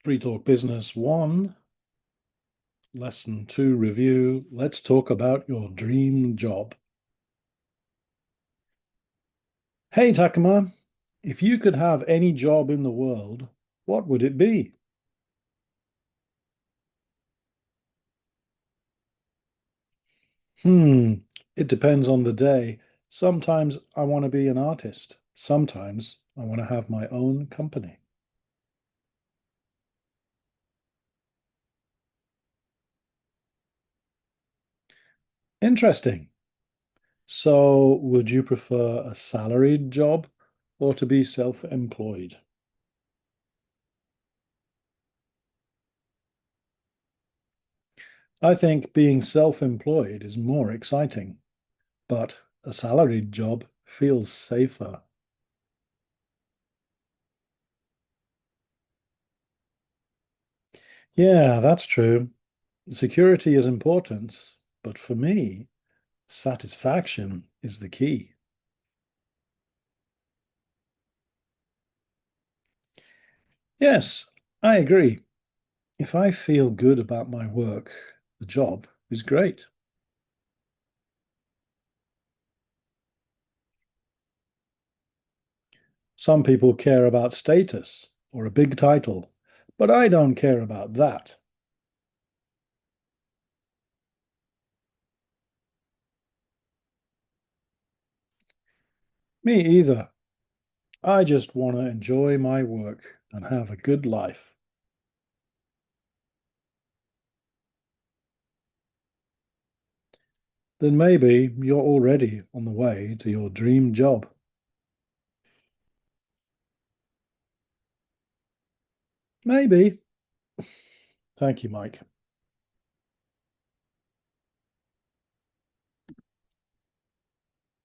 Free Talk Business 1, Lesson 2 review. Let's talk about your dream job. Hey, Takuma, if you could have any job in the world, what would it be? It depends on the day. Sometimes I want to be an artist. Sometimes I want to have my own company. Interesting. So, would you prefer a salaried job or to be self-employed? I think being self-employed is more exciting, but a salaried job feels safer. Yeah, that's true. Security is important, but for me, satisfaction is the key. Yes, I agree. If I feel good about my work, the job is great. Some people care about status or a big title, but I don't care about that. Me either. I just want to enjoy my work and have a good life. Then maybe you're already on the way to your dream job. Maybe. Thank you, Mike.